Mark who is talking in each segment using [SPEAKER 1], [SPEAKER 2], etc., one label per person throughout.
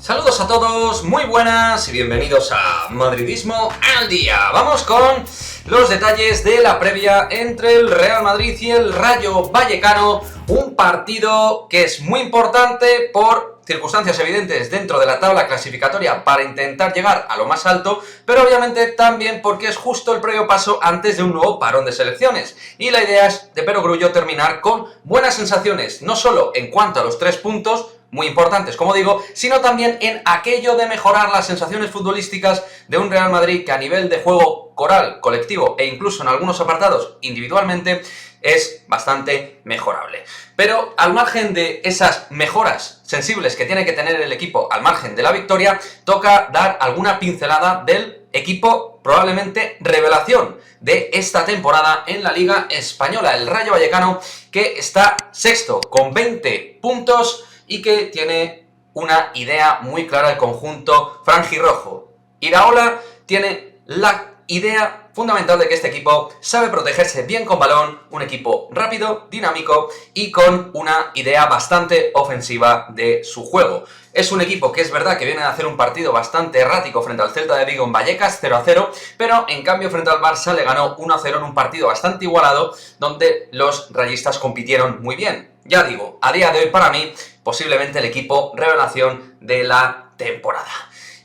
[SPEAKER 1] Saludos a todos, muy buenas y bienvenidos a Madridismo al Día. Vamos con los detalles de la previa entre el Real Madrid y el Rayo Vallecano. Un partido que es muy importante por circunstancias evidentes dentro de la tabla clasificatoria para intentar llegar a lo más alto, pero obviamente también porque es justo el previo paso antes de un nuevo parón de selecciones. Y la idea es de perogrullo terminar con buenas sensaciones, no solo en cuanto a los 3 puntos, muy importantes, como digo, sino también en aquello de mejorar las sensaciones futbolísticas de un Real Madrid que a nivel de juego coral, colectivo e incluso en algunos apartados individualmente es bastante mejorable. Pero al margen de esas mejoras sensibles que tiene que tener el equipo al margen de la victoria, toca dar alguna pincelada del equipo probablemente revelación de esta temporada en la Liga Española, el Rayo Vallecano, que está sexto con 20 puntos y que tiene una idea muy clara del conjunto franjirrojo. Iraola tiene la idea fundamental de que este equipo sabe protegerse bien con balón, un equipo rápido, dinámico y con una idea bastante ofensiva de su juego. Es un equipo que es verdad que viene a hacer un partido bastante errático frente al Celta de Vigo en Vallecas, 0-0, pero en cambio frente al Barça le ganó 1-0 en un partido bastante igualado, donde los rayistas compitieron muy bien. Ya digo, a día de hoy para mí, posiblemente el equipo revelación de la temporada.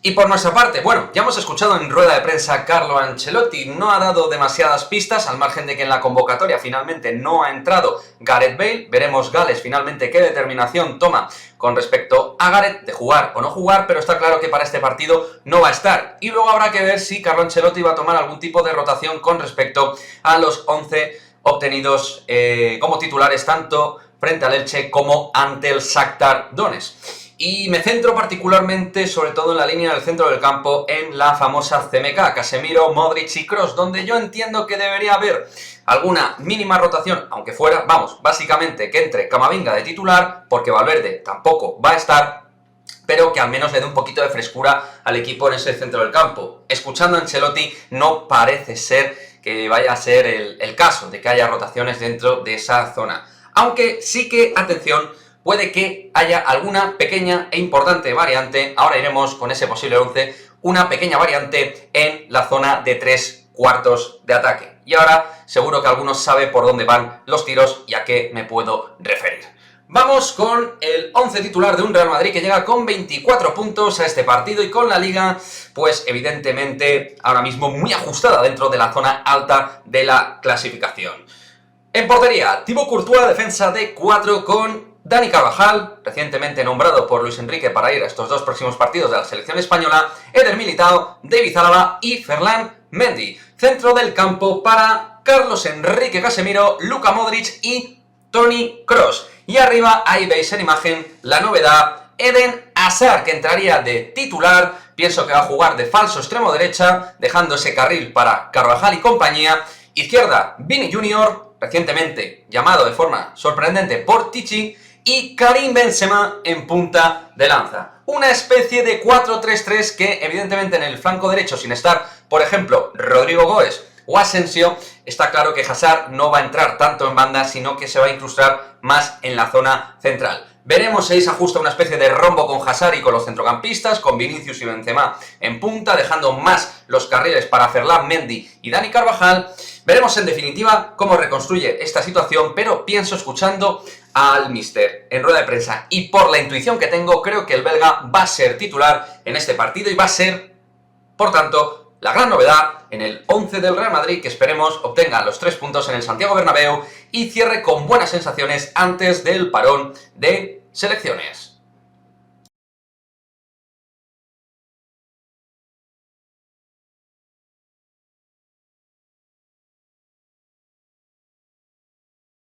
[SPEAKER 1] Y por nuestra parte, bueno, ya hemos escuchado en rueda de prensa a Carlo Ancelotti, no ha dado demasiadas pistas, al margen de que en la convocatoria finalmente no ha entrado Gareth Bale. Veremos Gales finalmente qué determinación toma con respecto a Gareth, de jugar o no jugar, pero está claro que para este partido no va a estar. Y luego habrá que ver si Carlo Ancelotti va a tomar algún tipo de rotación con respecto a los 11 obtenidos como titulares tanto frente al Elche como ante el Shakhtar Donetsk. Y me centro particularmente, sobre todo en la línea del centro del campo, en la famosa CMK, Casemiro, Modric y Kroos, donde yo entiendo que debería haber alguna mínima rotación, aunque fuera, vamos, básicamente que entre Camavinga de titular, porque Valverde tampoco va a estar, pero que al menos le dé un poquito de frescura al equipo en ese centro del campo. Escuchando a Ancelotti, no parece ser que vaya a ser el caso de que haya rotaciones dentro de esa zona. Aunque sí que, atención, puede que haya alguna pequeña e importante variante, ahora iremos con ese posible 11, una pequeña variante en la zona de 3 cuartos de ataque. Y ahora seguro que algunos saben por dónde van los tiros y a qué me puedo referir. Vamos con el 11 titular de un Real Madrid que llega con 24 puntos a este partido y con la Liga, pues evidentemente ahora mismo muy ajustada dentro de la zona alta de la clasificación. En portería, Thibaut Courtois, defensa de 4 con Dani Carvajal, recientemente nombrado por Luis Enrique para ir a estos 2 próximos partidos de la selección española, Eder Militao, David Alaba y Ferland Mendy. Centro del campo para Carlos Enrique Casemiro, Luka Modric y Toni Kroos. Y arriba ahí veis en imagen la novedad, Eden Hazard, que entraría de titular. Pienso que va a jugar de falso extremo derecha, dejando ese carril para Carvajal y compañía. Izquierda, Vini Junior, recientemente llamado de forma sorprendente por Tichi, y Karim Benzema en punta de lanza. Una especie de 4-3-3 que evidentemente en el flanco derecho, sin estar, por ejemplo, Rodrigo Goes o Asensio, está claro que Hazard no va a entrar tanto en banda, sino que se va a incrustar más en la zona central. Veremos si se ajusta una especie de rombo con Hazard y con los centrocampistas, con Vinicius y Benzema en punta, dejando más los carriles para Ferland Mendy y Dani Carvajal. Veremos en definitiva cómo reconstruye esta situación, pero pienso, escuchando al míster en rueda de prensa y por la intuición que tengo, creo que el belga va a ser titular en este partido y va a ser, por tanto, la gran novedad en el 11 del Real Madrid, que esperemos obtenga los 3 puntos en el Santiago Bernabéu y cierre con buenas sensaciones antes del parón de selecciones.